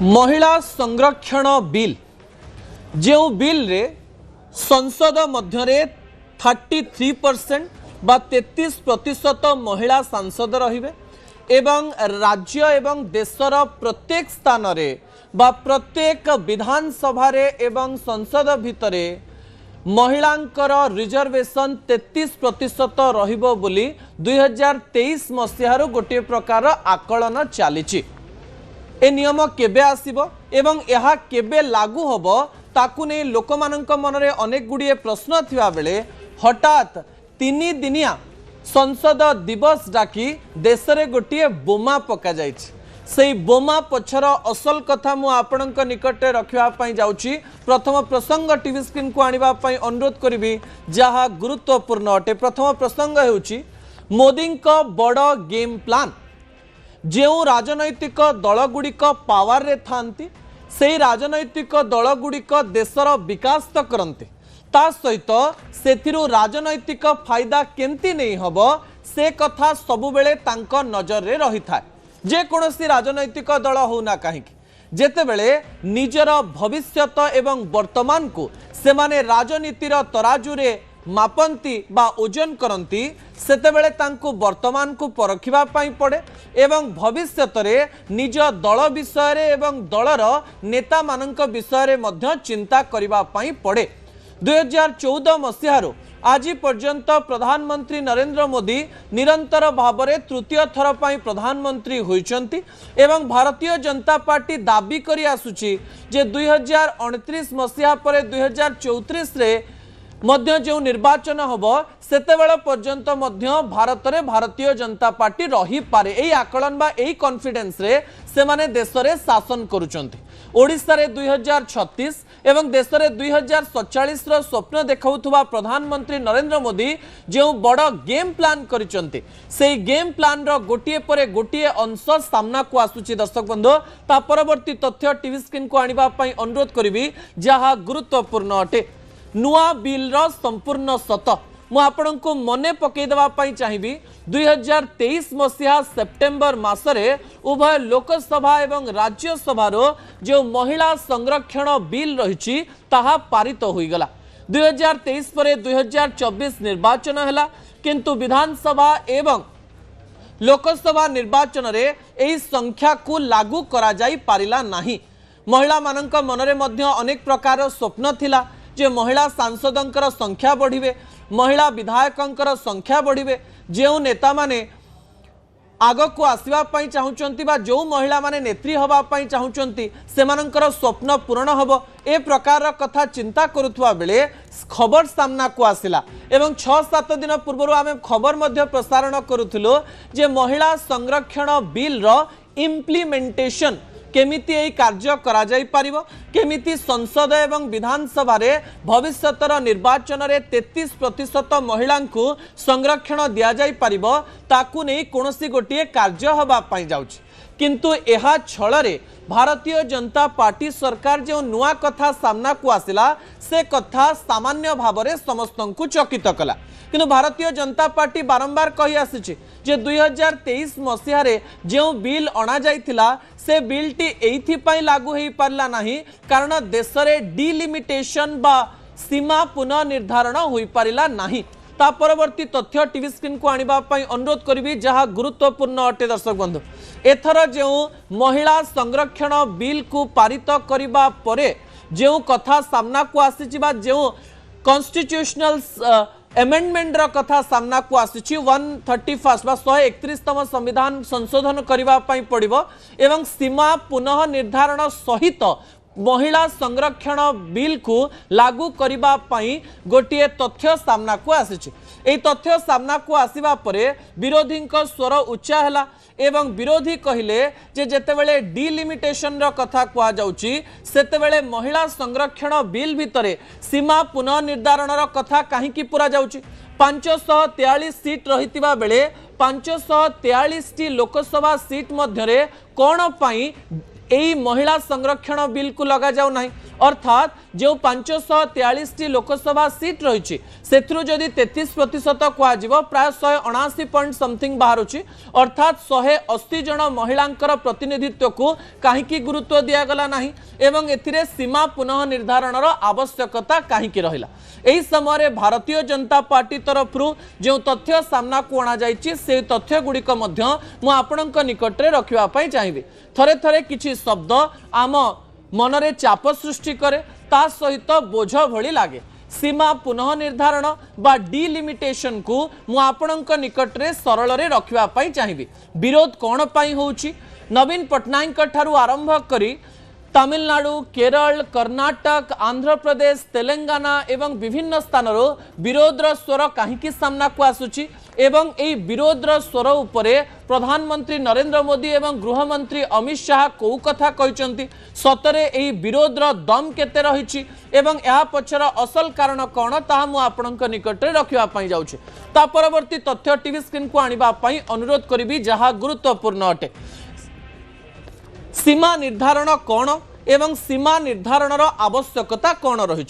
महिला संरक्षण बिल जो बिल रे संसद मध्य 33% बा 33% महिला सांसद रहिबे एवं राज्य एवं देशर प्रत्येक स्थान रे बा प्रत्येक विधानसभा रे एवं संसद भितरे महिलांकर रिजर्वेशन 33% रहिबो बोली 2023 मसीहार गोटे प्रकार आकलन चली ए नियम केबे आसीबो एवं यह केबे लागू होबो ताकू नहीं लोक मानक मनरे अनेक गुड़िए प्रश्न थिबा बेले हठात 3 दिनिया संसद दिवस डाकी देश रे गोटे बोमा पका जाइछि से बोमा पछर असल कथा मु आपणक निकटे रखिबा पई जाउछि। प्रथम प्रसंग टीवी स्क्रीन को आनिबा पई अनुरोध करिवि जहा गुरुत्वपूर्ण अटे। प्रथम प्रसंग हेउछि मोदी को बड़ गेम प्लान जो राजनैतिक दलगुड़िक पावर रे थांती से राजनैतिक दलगुड़िक देशर विकास तो करते ता सहित सेथिरु राजनैतिक फायदा केमती नहीं हबो से कथा सबुबेले तांको नजर रे रही था। जे कोनोसी राजनैतिक दल होना कहीं जेतेबेले निजर भविष्यत एवं वर्तमान को सेमाने राजनीतिर तराजू रे मापंती बा ओजन करती सेतेबेले तांको वर्तमान को परखिबा पाई पड़े एवं भविष्यत रे निज दल विषय रे एवं दलर नेता मानक विषय रे मध्य चिंता करिबा पाई पड़े। 2014 मसीहारो आज पर्यंत प्रधानमंत्री नरेंद्र मोदी निरंतर भावरे तृतीय थर पाई प्रधानमंत्री होइचंती एवं भारतीय जनता पार्टी दाबी करी आसुची जे 2029 मसीहा परे 2034 रे मध्य जो निर्वाचन हम सेतेबेले पर्यंत मध्य भारत रे भारतीय जनता पार्टी रही पारे एई आकलन बा एई कॉन्फिडेंस रे से माने देश रे शासन करूचंती। ओडिशा रे 2036 एवं देश रे 2047 रो स्वप्न देखाउथुबा प्रधानमंत्री नरेंद्र मोदी जो बड़ गेम प्लान करिचंती से गेम प्लान रो गोटिए परे गोटिए अंश सामना को आसुची। दर्शक बंधु ता परवर्ती तथ्य टीवी स्क्रीन को आनिबा पई अनुरोध करिवि जहा गुरुत्वपूर्ण अटे। नुआ बिल रो संपूर्ण सत मु आपण को मने पकई देबा पई चाहिबी 2023 मसीहा सेप्टेम्बर मासरे उभय लोकसभा एवं राज्यसभा रो जो महिला संरक्षण बिल रहिछि ताहा पारित होई गला। 2023 परे 2024 निर्वाचन हला किंतु विधानसभा एवं लोकसभा निर्वाचन रे एई संख्या को लागू करा जाई पारिला नाही। महिला मानक मनरे मध्य अनेक प्रकार स्वप्न थिला जे महिला सांसदंकर संख्या बढ़िबे महिला विधायकंकर संख्या बढ़िबे जो नेता माने आग को आसवा पई चाहुचंती बा जो महिला माने नेत्री हवा पई चाहुचंती सेमानंकर स्वप्न पूर्ण हबो ए प्रकार कथा चिंता करुथुवा बेले खबर सामना को आसिला एवं 6-7 दिन पूर्व आमे खबर मध्य प्रसारण करुथिलो जे महिला संरक्षण बिल रो इम्प्लीमेंटेशन केमिति एई कार्य करा जाई पारिबो केमिति संसद एवं विधानसभा रे भविष्यतर निर्वाचन रे 33% महिला को संरक्षण दिया जाई पारिबो ताकू नै कोनोसी गोटिए कार्य हबा पाई जाउछि। किंतु एहा छଳରେ भारतीय जनता पार्टी सरकार जो नुआ कथा सामना को आसिला से कथा सामान्य भावरे समस्तंकु चकित कला। किंतु भारतीय जनता पार्टी बारंबार कही आसिछि जे 2023 मसीहा रे जो बिल अणा जाइथिला से बिलटी एइथि पई लागू हेई पारला नाही कारण देश रे डिलिमिटेशन बा सीमा पुनः निर्धारण होई पारिला नाही। ता परवर्ती तथ्य टीवी स्क्रीन को आनिबा पई अनुरोध करिवि जहा गुरुत्वपूर्ण अटे। दर्शक बंधु एथर जो महिला संरक्षण बिल को पारित करिबा परे जो कथा सामना को आसीछि बा जो कॉन्स्टिट्यूशनल एमेंडमेंट रा कथा सामना को आसीछि 131 बा 131तम संविधान संशोधन करिबा पई पड़िबो एवं सीमा पुनः निर्धारण सहित महिला संरक्षण बिल को लागू करिबा पई गोटिए तथ्य सामना को आसीछि। एई तथ्य सामना को आसीबा परे विरोधी स्वर उच्चा हला एवं विरोधी कहिले जे जेतेबेले डिलिमिटेशन रा कथा कुआ जाउछि सेतेबेले महिला संरक्षण बिल भितरे सीमा पुनः निर्धारण रा कथा काहे की पूरा जाउछि। 543 सीट रहितिबा बेले 543 टी लोकसभा सीट मध्यरे कोन पई एई महिला संरक्षण बिल को लगा जाउ नाही अर्थात जो 543 लोकसभा सीट रही से जदि 33% कह प्राय 179 पॉइंट समथिंग बाहर अर्थात 180 जन महिलांकर प्रतिनिधित्व को कहीं गुरुत्व दिगला ना एवं एथिरे सीमा पुनः निर्धारण आवश्यकता कहीं रहिला। एही समय भारतीय जनता पार्टी तरफ जो तथ्य सामना को अणा जाइछि से तथ्य गुड़िक आपणक निकट में रखापी चाहिए। थरे थरे किछि शब्द आम मनरे चाप सृष्टि करे ता सहित बोझ भली लागे। सीमा पुनः निर्धारण बा डिलिमिटेशन को आपणक निकट में सरल रे रखापी चाहिए। विरोध कौन पाई होउछि? नवीन पट्टनायक ठारू आरंभ करी तमिलनाडु, केरल, कर्नाटक, आंध्र प्रदेश, तेलंगाना एवं विभिन्न स्थान विरोधर स्वर कहीं सामना को आसुची एवं यही विरोधर स्वर उपरे प्रधानमंत्री नरेंद्र मोदी एवं गृहमंत्री अमित शाह कौ कथा कहते सतरे यही विरोधर दम केते रही एवं यह पछर असल कारण कौन ताहा मु आपणक निकट में रखापी जाऊँ। ता परवर्ती तथ्य टीवी स्क्रीन को आने अनुरोध करी जहाँ गुरुत्वपूर्ण अटे। सीमा निर्धारण कौन एवं सीमा निर्धारण आवश्यकता कौन रही?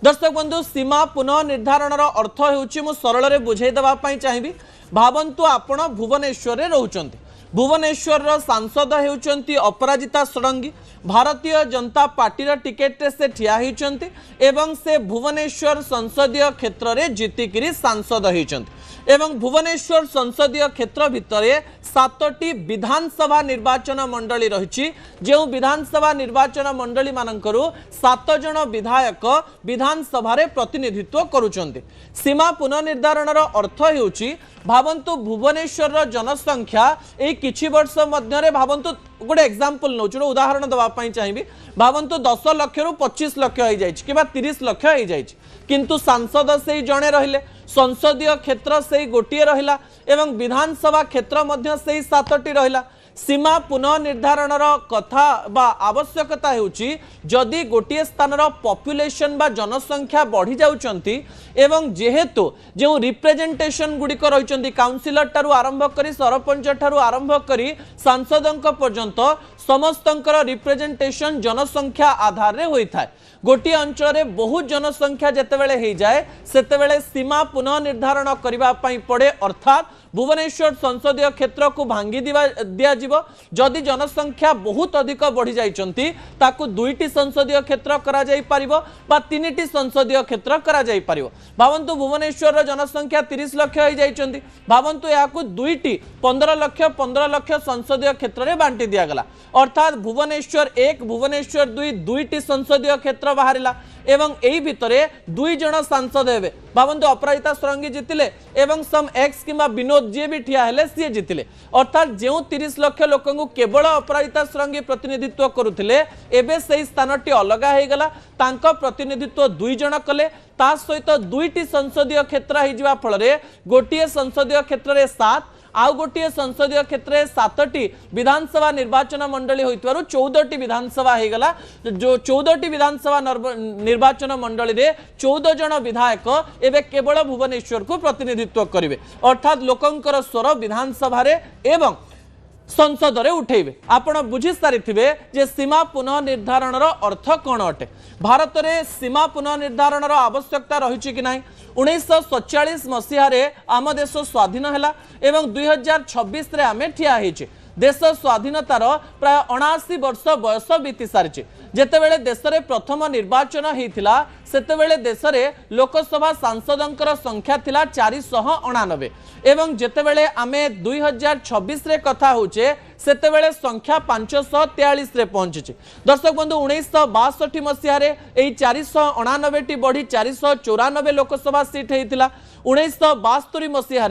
दर्शक बंधु, सीमा पुनः निर्धारण अर्थ हो सरल रे बुझाई देवाई चाहिए। भावंतु आपण भुवनेश्वर रे रहउचंती। भुवनेश्वर सांसद होउचंती अपराजिता षडंगी। भारतीय जनता पार्टी टिकेट से ठिया होइचंती एवं से भुवनेश्वर संसदीय क्षेत्र रे जीतिकिरी सांसद होइचंती एवं भुवनेश्वर संसदीय क्षेत्र भितर 7टी विधानसभा निर्वाचन मंडली रही। जो विधानसभा निर्वाचन मंडली मानकरू 7 जन विधायक विधानसभा रे प्रतिनिधित्व करुचंती। सीमा पुनर्निर्धारण अर्थ होउची भावंतु भुवनेश्वर जनसंख्या ए किछि वर्ष मध्य भावंतु गोटे एग्जांपल नौ जो उदाहरण दवाई चाहिए। भावंतु 10 लाख रु 25 लाख हो जाए कि 30 लाख हो जाए किंतु सांसद से जड़े रहिले, संसदीय क्षेत्र से गोटे रहिला एवं विधानसभा क्षेत्र मध्य से 7टी रहिला। सीमा पुनः निर्धारण कथा बा आवश्यकता होउची जदि गोटे स्थान पॉपुलेशन बा जनसंख्या बढ़ी जाउचंती एवं जेहेतु जो रिप्रेजेंटेशन गुड़िक रही काउंसिलर ठारू आरंभ करी सरपंच ठारू आरंभ करी सांसदों पर्यंत समस्तंकर रिप्रेजेंटेशन जनसंख्या आधार रे होई थाए। गोटे अंचल में बहुत जनसंख्या जेतेबेले हो जाए सेतेबेले सीमा पुनः निर्धारण करबा पई पड़े अर्थात भुवनेश्वर संसदीय क्षेत्र को भांगी दिया जदि जनसंख्या बहुत अधिक बढ़ी जाइचंती ताकू 2टी संसदीय क्षेत्र करा जाई परिबो बा 3टी संसदीय क्षेत्र करा जाई परिबो। भावंतु भुवनेश्वर जनसंख्या 30 लाख हो जाइचंती भावंतु याकू 2टी 15 लाख संसदीय क्षेत्र रे बांटी दिया गला अर्थात भुवनेश्वर 1 भुवनेश्वर 2 2टी संसदीय क्षेत्र बाहरिला एवं एही भितरे 2 जन सांसद हेबे। भावंतु अपराजिता षडंगी जितिले एवं सम एक्स किंबा विनोद जी भी ठिया हेले सी जितिले अर्थात जो 30 लाख लोक केवल अपराजिता षडंगी प्रतिनिधित्व करुथिले एबे सेही स्थानटी अलग हो गला तांको प्रतिनिधित्व 2 जन कले ता सहित 2टी संसदीय क्षेत्र हो जिवा फଳରେ गोटिए संसदीय क्षेत्र रे 7 आउ गोटे संसदीय क्षेत्र में 7टी विधानसभा निर्वाचन मंडली होइतवारु 14टी विधानसभा हो गला। जो 14टी विधानसभा निर्वाचन मंडली रे 14 जन विधायक एवं केवल भुवनेश्वर को प्रतिनिधित्व करेंगे अर्थात लोकंकर स्वर विधानसभा रे एवं संसद रे उठेबे। आपण बुझी सारिथिबे जे सीमा पुनः निर्धारण अर्थ कौन अटे। भारत में सीमा पुनः निर्धारण आवश्यकता रही कि नहीं? 1947 मसीह आम देश स्वाधीन है एवं 2026 रे आमे ठिया होइछे। देश स्वाधीनतार प्राय 79 वर्ष बयस बीती सारी जेतेबेले देश में प्रथम निर्वाचन होता सेतेबेले देश में लोकसभा सांसदों संख्या थिला 499 एवं जेतेबेले आमे 2026 रे कथा होचे सेतेबेले संख्या 543 रे पहुंची। दर्शक बंधु 1962 मसीह 499 बढ़ी 494 लोकसभा सीट होता 1972 मसीह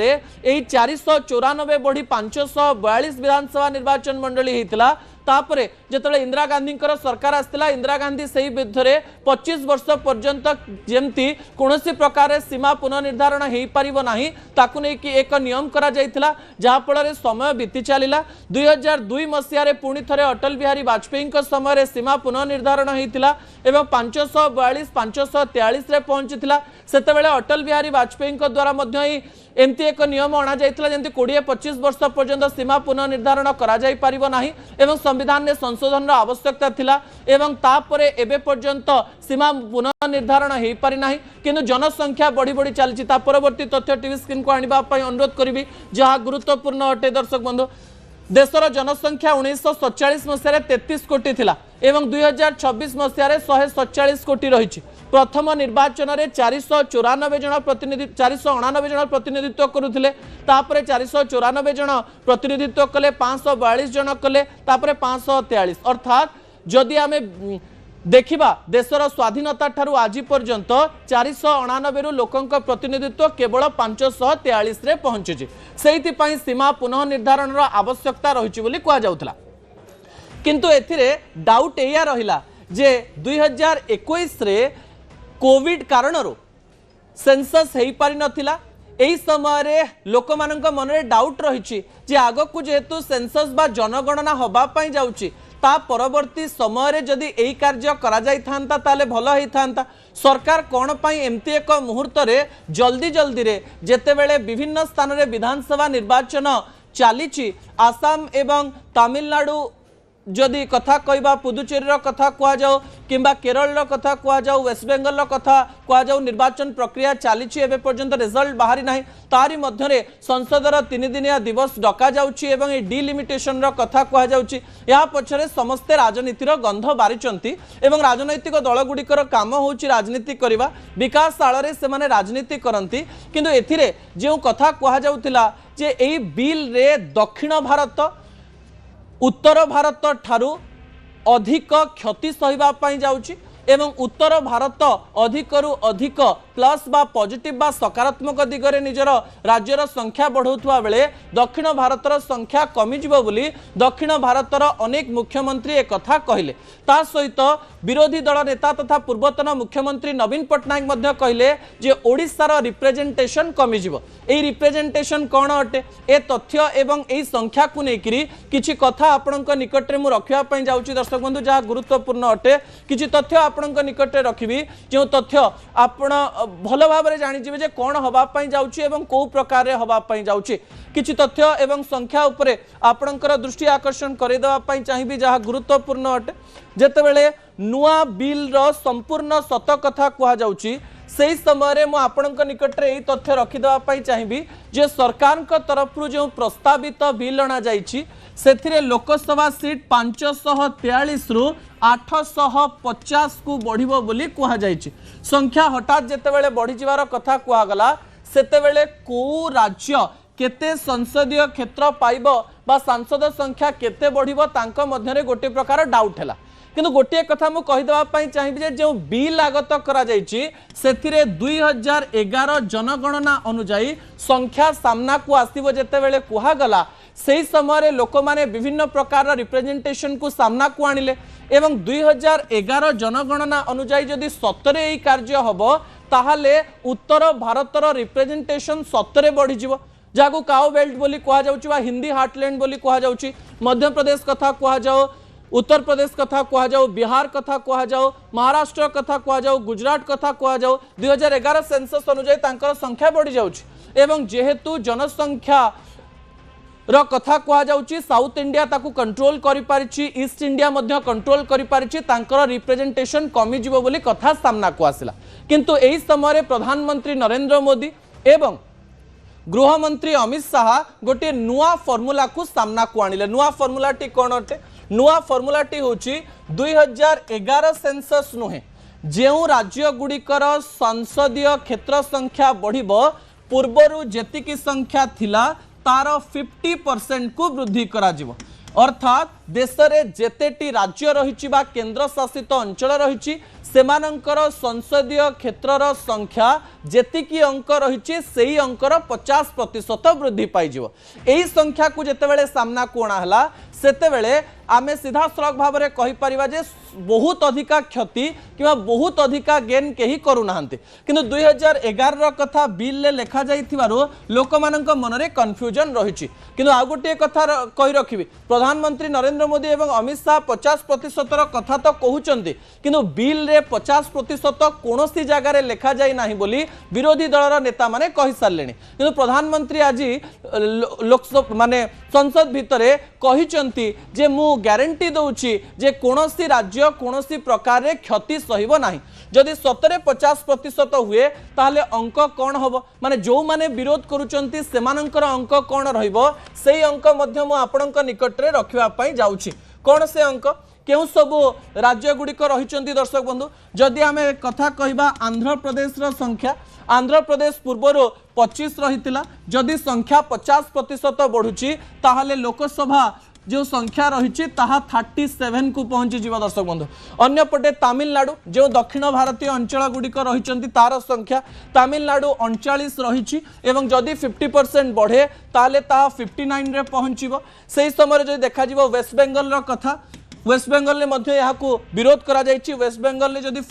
494 बढ़ी 542 विधानसभा निर्वाचन मंडली होता तापरे जेतले इंदिरा गांधी सरकार आसला इंदिरा गांधी से विरुद्ध 25 वर्ष पर्यंत जेमती कौनसी प्रकार सीमा पुनर्निर्धारण हो पारिबो नाही ताकु नै कि एक नियम करा जायतिला जहा फल समय बीती चलीला 2002 मसीह पुणी थरे अटल बिहारी वाजपेयी समय सीमा पुनर्निर्धारण होता एवं 542 543 रे पहुंचीला सेतेबेले अटल बिहारी वाजपेयी द्वारा मध्य एमती एक नियम अणा जायतिला जेमती 20-25 वर्ष पर्यंत सीमा पुनर्निर्धारण करा जाय पारिबो नाही एवं संविधान में संशोधन आवश्यकता थिला एवं तापरे एबे पर्यंत सीमा पुनर्निर्धारण हो पारि नाही किंतु जनसंख्या बढ़ी बढ़ी चलछि ता परवर्ती तथ्य टीवी स्क्रीन को आनिबा पई अनुरोध करिवि जहा गुरुत्वपूर्ण अटे दर्शक बंधु देशर जनसंख्या 1947 मसीह 33 कोटी थिला एवं 2026 मसीह 147 कोटी रही प्रथम निर्वाचन में 494 जन प्रतिनिधि 489 जन प्रतिनिधित्व करुले तापरे 494 जन प्रतिनिधित्व कले 542 जन कले तापरे 543 अर्थात जदि आमे देखिबा देशर स्वाधीनता ठारू आज पर्यंत 489 रु लोकंक प्रतिनिधित्व केवल 543 रे पहुंची से सीमा पुनः निर्धारण आवश्यकता रही बोली कह जाउथला किंतु एथिरे डाउट एया रहिला जे 2021 रे कोविड कारणरो सेंसस हेई पारि नथिला एही समय रे लोक मानक मन रे डाउट रही जे आगकू जेहेतु सेंसस बा जनगणना होबा पई जाउची ता परवर्ती समय रे जदि एही कार्य करा जाई थांता ताले भलो हेई थांता सरकार कोन पई एमती एक मुहूर्त रे जल्दी जल्दी रे जेतेबेले विभिन्न स्थान रे विधानसभा निर्वाचन चलीची आसाम एवं तमिलनाडु जदि कथा कहबा पुदुचेरी कथा कह जाओ किंबा केरल कथा कह जाओ वेस्ट बेंगल कथा कह जाओ निर्वाचन प्रक्रिया चली एवं पर्यंत रिजल्ट बाहरी ना तारी मध्य संसदर 3 दिनिया दिवस डका जाउची एवं डिलिमिटेशन कथा कह जाउची या पछरे समस्ते राजनीतिर गंध बारिचंती एवं राजनैतिक दलगुड़िकर काम होउची राजनीति करबा विकास आଳରେ से राजनीति करंती किंतु एथिरे जे कथा कह जाउतिला जे एई बिल रे दक्षिण भारत उत्तर भारत ठारू अधिक क्षति सहिबा पई जाउची एवं उत्तर भारत अधिकरु अधिक प्लस बा पॉजिटिव बा सकारात्मक दिगरे निजर राज्यर संख्या बढ़ौथुवा बेले दक्षिण भारतर संख्या कमी जिवो बोली दक्षिण भारतर अनेक मुख्यमंत्री एक कथा कहले ता सहित विरोधी दल नेता तथा पूर्वतन मुख्यमंत्री नवीन पट्टनायक मध्य कहले जे ओडिशार रिप्रेजेंटेशन कमी जिवो एई रिप्रेजेंटेशन कोन अटे ए तथ्य एवं एई संख्या को नेकिरी किछि कथा आपनक निकट रे मु रखिया पई जाउची दर्शक बंधु जहा गुरुत्वपूर्ण अटे किछि तथ्य आपनक निकट रे रखिबी जो तथ्य आपण भल भाव में जानी जे कौन हवा पाई जाउची एवं को प्रकार रे हवा पाई जाउची किछि तथ्य एवं संख्या उपरे आपणकर दृष्टि आकर्षण करदेवा पाई चाहिबी जहा गुरुत्वपूर्ण अटे जेतेबेले नुआ बिल रो संपूर्ण सत कथा कह जाउची सेही समय रे मु आपणक निकट रे एई तथ्य रखिदेवा पाई चाहिबी जे सरकार को तरफ रु जो प्रस्तावित बिल अना जाइछि सेथिरे लोकसभा सीट 543 रु 850 को बढ़िबो बोली कहा जाइछि संख्या हठात जेतेबेले बढ़ी जिवार कथा कहा गला सेतेबेले को राज्य केते संसदीय क्षेत्र पाइबो बा सांसद संख्या केते बढ़िबो तांको मध्यरे गोटे प्रकार डाउट हैला किंतु गोटे कथा मु कहि देबा पई चाहिबी जे जो बिल आगत करा जाइछि सेथिरे 2011 जनगणना अनुसार संख्या सामना को आसीबो जेतेबेले कहा गला सेही समय लोक माने विभिन्न प्रकार रिप्रेजेंटेशन को सामना को आनिले एवं 2011 जनगणना अनुसार जदि सतरे एई कार्य हबो ताहाले उत्तर भारतर रिप्रेजेंटेशन सतरे बढ़ी जिवो जागु काओ बेल्ट बोली कहा जाउची बा हिंदी हार्टलैंड बोली कहा जाउची मध्य प्रदेश कथा कहा जाओ उत्तर प्रदेश कथा कहा जाओ बिहार कथा कहा जाओ महाराष्ट्र कथा कहा जाओ गुजरात कथा कहा जाओ 2011 सेंसस अनुसार तांकर संख्या बढ़ी जाउची एवं जेहेतु जनसंख्या रो कथा कहा जाउची साउथ इंडिया ताकू कंट्रोल करि पारिछि ईस्ट इंडिया मध्य कंट्रोल करि पारिछि तांकर रिप्रेजेंटेशन कमी जिवो बोली कथा सामना को आसिला किंतु एही समय रे प्रधानमंत्री नरेंद्र मोदी एवं गृहमंत्री अमित शाह गोटे नुआ फॉर्मूला को सामना को आनिले नुआ फॉर्मूला टी कोन अटे नुआ फॉर्मूला टी होची 2011 सेंसस नुहे जेउ राज्य गुड़िकर संसदीय क्षेत्र संख्या बढ़िबो पूर्वरु जेतिकी संख्या थिला तार 50% को वृद्धि करा जिवो अर्थात देश में जेतेटी राज्य रही बा केंद्र शासित अंचल रही सेमानंकर संसदीय क्षेत्रर संख्या जेतिकी अंक रही से अंकर 50% वृद्धि पाइजिवो एही संख्या को जेतेबेले सामना को अणाहला सेतेबेले आमे सीधा सड़क भाव में कहि परिबा जे बहुत अधिका क्षति कि बहुत अधिका गेन केही करू नाहंते किंतु 2011 रो कथा बिल ले लेखा जाइथिबारो लोक मानक मन रे कंफ्यूजन रहिछि किंतु आ गोटे कथा कहि रखिबी प्रधानमंत्री नरेंद्र नरेंद्र मोदी एवं अमित शाह 50% कथा तो कहते किंतु बिल रे 50% कौन सी जगार लिखा जाए ना बोली विरोधी दलर नेता माने कहि सारे किंतु प्रधानमंत्री आज लोकसभा माने संसद भितर कहिचंती जे मु ग्यारंटी दउची जे कोनोसी राज्य कोनोसी प्रकार रे क्षति सहिबो नाही जदि 70-50% हुए ताहले अंक कौन हम माने जो माने विरोध करुचंती सेमानंकर अंक कौन रहिबो सेही अंक मध्य मु आपणक निकट रे रखिबा पई जाउची कौन से अंक केउ सब राज्य गुड़िक रही दर्शक बंधु जदि आम कथा कहबा आंध्र प्रदेश संख्या आंध्र प्रदेश पूर्वर 25 रही जदि संख्या 50% बढ़ुची ताहले लोकसभा जो संख्या रही 37 को पहुंची जीवा दर्शक बंधु अन्यपटे तमिलनाडु जो दक्षिण भारतीय अंचल गुड़िक रही तार संख्या तमिलनाडु 39 रही एवं जदि 50% बढ़े ताले ता 59 रे पहुंचीबो सेही समय जदि देखा जीवो वेस्ट बेंगल रो कथा वेस्ट बेंगल ने मध्य यहाँ को विरोध करा जायछि वेस्ट बेंगल ने जदि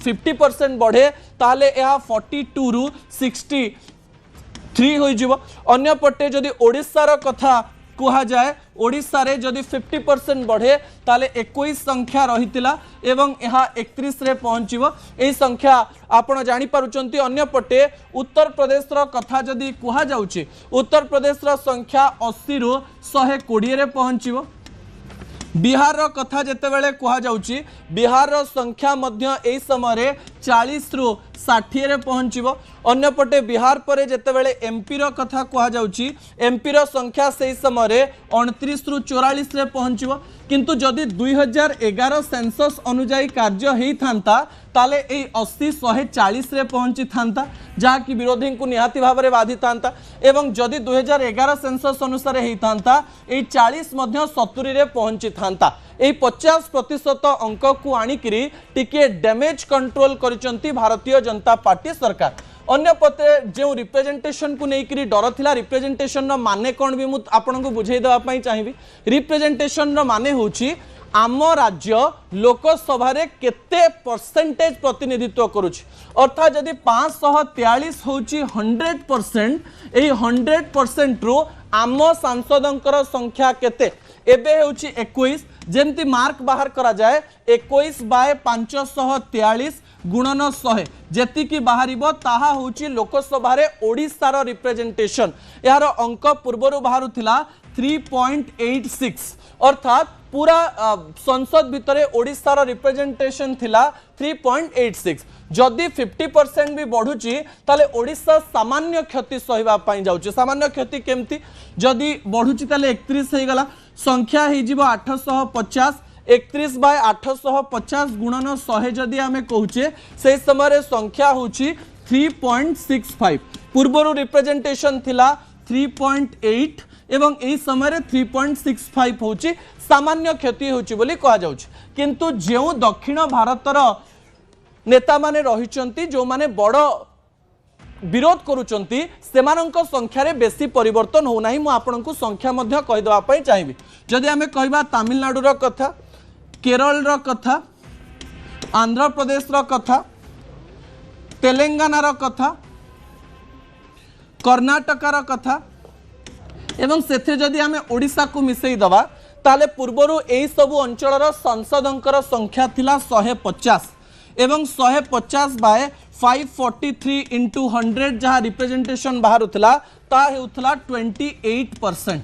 50% बढ़े ताले यह 42 रु 63 होई जीवो अन्यपटे जदि ओडिशा रो कथा कुहा जाए ओडिशा रे जदि 50% बढ़े ताले 21 संख्या रहितिला एवं यहाँ 31 रे पहुंचीबो एही संख्या आपण जानि पारुचंती अन्यपटे उत्तर प्रदेश रो कथा जदि कुहा जाउची उत्तर प्रदेश रो संख्या 80 रु 120 रे पहुंचीबो बिहार रो कथा जेतेबेले कुहा जाउची बिहार रो संख्या मध्य एही समय 40 रु 60 रे पहुंचीबो अन्यपटे बिहार परे जेतेबेले एमपी रो कथा कुहा जाउची एमपी रो संख्या सेही समय 29 रु 44 रे पहुंचीबो किंतु जदि 2011 सेंसस अनुसार कार्य हेई थांता ताले ए 80 140 रे पहुंची थांता जहा कि विरोधी को निहाती भाव में बाधि थांता एवं जदि 2011 सेंसस अनुसार हेई थांता ए 40 मध्य 70 रे पहुंची थांता ए 50% अंक को आनिकरी टिके damage control करिसंती Bharatiya Janata party सरकार अन्यपटे जो रिप्रेजेंटेशन को लेकर डर थिला रिप्रेजेंटेशन रो माने कौन भी आपन को बुझाई देवा पई चाहिबी रिप्रेजेंटेशन रो माने होची आम राज्य लोकसभा रे केते परसेंटेज प्रतिनिधित्व करुछि अर्थात जदि 543 होची 100% एही 100% रो आम सांसदंकर संख्या केते एबे होची 21 जेमती मार्क बाहर करा जाए 21/543 गुणन 100 जेति की बाहरिबो ताहा होची लोकसभा रे ओडिसा रो रिप्रेजेंटेशन यार अंक पूर्वरु बाहरुथिला 3.86 अर्थात पूरा संसद भितरे ओडिसा रो रिप्रेजेंटेशन थिला 3.86 जदि 50% भी बढ़ुची ताले ओडिसा सामान्य क्षति सहिबा पई जाउची सामान्य क्षति केमती जदि बढ़ुची ताले 31 हे गला संख्या हे जिवो 850 31/850 गुणन 100 जदि आमे कहूचे से समय संख्या होची 3.65 पूर्वरु रिप्रेजेंटेशन थिला 3.8 एवं एही समय 3.65 होची सामान्य क्षति होची बोली कहा जाउची किंतु जेउ दक्षिण भारतर नेता माने रहिचंती जो माने बड़ विरोध करुचंती सेमानंक संख्या रे बेसी परिवर्तन हो नाही मु आपनकु संख्या मध्य कहि देबा पई चाहिबी जदि आमे कहबा तमिलनाडु रो कथा केरल रो कथा आंध्र प्रदेश रो कथा तेलंगाना रो कथा कर्नाटक रो कथा एवं सेथे जदि आमे ओडिसा को मिसई दबा ताले पूर्वरु एही सबु अंचलर सांसदंकर संख्या थिला 150 एवं 150/543 इंटू 100 जहाँ रिप्रेजेंटेशन बाहर ता हेउथला 28%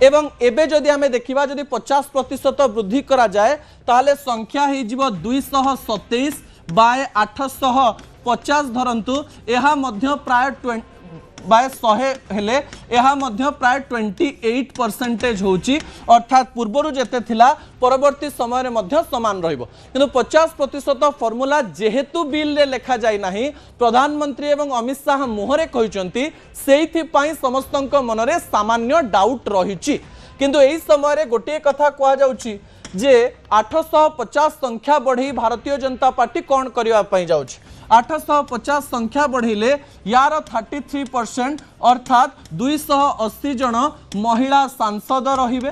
एवं एबे जदि आमे देखिबा जदि 50% वृद्धि करा जाए ताले संख्या हे जीव 227/850 धरंतु एहा मध्य प्राय 100 हेले एहा मध्य प्राय 28% होची अर्थात पूर्वरु जेते थिला परवर्ती समय मध्य समान रहिबो किंतु 50% फॉर्मूला जेहेतु बिल रे लेखा जाय नाही प्रधानमंत्री एवं अमित शाह मोहरे कहिसंती सेइथि पई समस्तंक मनरे सामान्य डाउट रहिची किंतु एही समय रे गोटे कथा कहा जाउची जे 850 संख्या बढ़ी भारतीय जनता पार्टी कौन करिवा पई जाउची 850 संख्या बढ़ेले यार 33% अर्थात 280 जन महिला सांसद रहिबे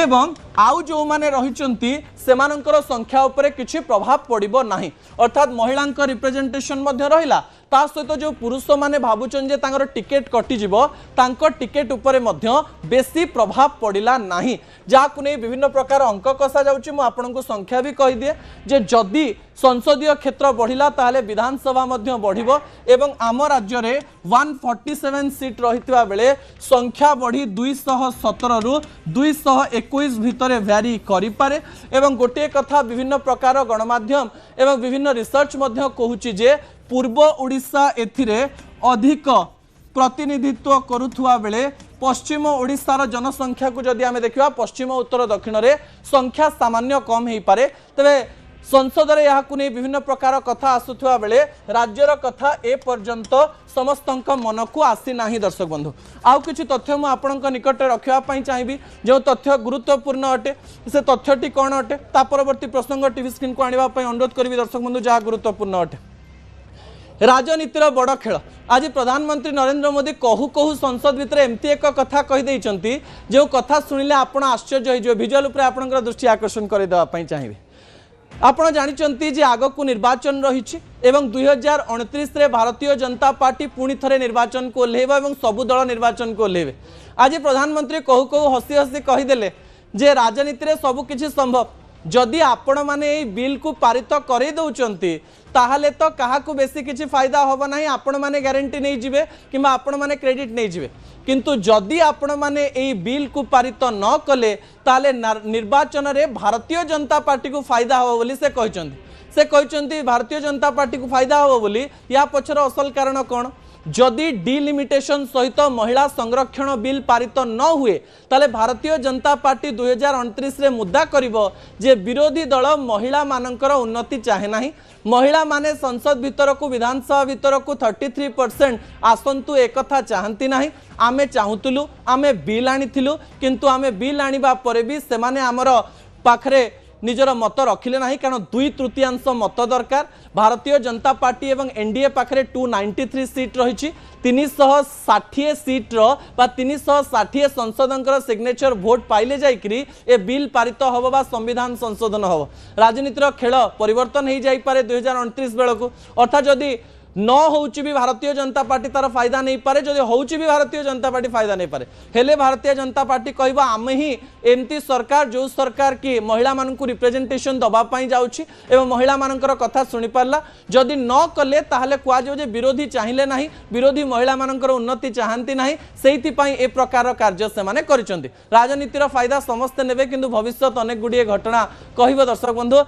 एवं आउ जो माने रहिचंती सेमानंकर संख्या उपरे किछि प्रभाव पड़िबो नाही अर्थात महिलांक रिप्रेजेंटेशन मध्य रहिला ता सहित जो पुरुष माने भाबुचन जे तांकर टिकेट कटि जिवो तांको टिकेट उपरे मध्य बेसी प्रभाव पड़िला नाही जाकु नै विभिन्न प्रकार अंक कसा जाउची मु आपनको संख्या भी कहि दिए जे जदी संसदीय क्षेत्र बढ़िला ताहले विधानसभा मध्य बढ़िबो एवं आम राज्य रे 147 सीट रहितबा बेले संख्या बढ़ी 217 रु 221 भितरे भ्यारी करि पारे एवं गोटे कथा विभिन्न प्रकार गणमाध्यम एवं विभिन्न रिसर्च मध्य कहूची जे पूर्व ओडिशा एथिरे अधिक प्रतिनिधित्व करुथुआ बेले पश्चिम ओडिशार जनसंख्या को जदि आमे देखिबा पश्चिम उत्तर दक्षिण रे संख्या सामान्य कम हेई पारे तबे संसद रे याकु नै विभिन्न प्रकार कथा आसुथुआ बेले राज्यर कथा ए पर्यंत समस्तंक मन को आसी नाही दर्शक बंधु आउ किछि तथ्य मु आपनक निकट रखिबा पई चाहिबी जो तथ्य गुरुत्वपूर्ण अटे से तथ्यटी कोन अटे ता परवर्ती प्रसंग टीवी स्क्रीन को आनिबा पई अनुरोध करबी दर्शक बंधु जहा गुरुत्वपूर्ण अटे राजनीतिर बड़ खेल आज प्रधानमंत्री नरेंद्र मोदी कहू कहू संसद भितर एमती एक कथा कही देइचंती जो कथा सुनिले आपण आश्चर्य हो विजुअल उपरे आपनकर दृष्टि आकर्षण कर देबा पई चाहिबी आपण जानिचंती जे आगकू निर्वाचन रहिछि एवं 2029 रे भारतीय जनता पार्टी पुणी थरे निर्वाचन को ओल्हेबा एवं सबु दल निर्वाचन को ओल्हेबे आज प्रधानमंत्री कहू कहू हसी हसी कहीदेले जे राजनीति रे सबु किछि संभव जदि आपण माने ए बिल को पारित करे दउचंती ताहले तो काहाकू बेसी किछि फायदा होबो नाही आपण माने ग्यारंटी नै जिवे किबा आपण माने क्रेडिट नै जिवे किंतु जदि आपण माने ए बिल को पारित न कले ताले निर्वाचन रे भारतीय जनता पार्टी को फायदा हो बोली से कहचंती भारतीय जनता पार्टी को फायदा हो बोली या पछर असल कारण कोन जदि डिलिमिटेशन सहित महिला संरक्षण बिल पारित न हुए ताले भारतीय जनता पार्टी 2029 रे मुद्दा करिवो जे विरोधी दल महिला मानकर उन्नति चाहे नाही महिला माने संसद भीतर को विधानसभा भीतर को 33% आसंतु एक कथा चाहती नाही आमे चाहुतलु आमे बिल आनिथिलु किंतु आमे बिल आनिबा परे भी से माने हमर पाखरे निजर मत रखिले नाही कारण 2/3 मत दरकार भारतीय जनता पार्टी एवं एनडीए पाखरे 293 सीट रही 360 सीट बा 360 संसदंकर सिग्नेचर भोट पाइले जाइकरी ए बिल पारित होबो बा संविधान संशोधन होबो राजनीतिर खेल परिवर्तन हो जाई पारे 2029 बेलको अर्थात जदि न होउची भी भारतीय जनता पार्टी तार फायदा नहीं पारे जदि होउची भी भारतीय जनता पार्टी फायदा नहीं पारे हेले भारतीय जनता पार्टी कहबा आमे ही एमती सरकार जो सरकार की महिला मानकु रिप्रेजेंटेशन दबा पई जाउची एवं महिला मानकर कथा सुनि पारला जदि न कले ताहले कुआ जो जे विरोधी चाहिले नाही विरोधी महिला मानकर उन्नति चाहंती नाही सेहिति पई ए प्रकार कार्य से माने करिसंती राजनीतिर फायदा समस्त नेबे किंतु भविष्यत अनेक गुडिए घटना कहबो दर्शक बंधु।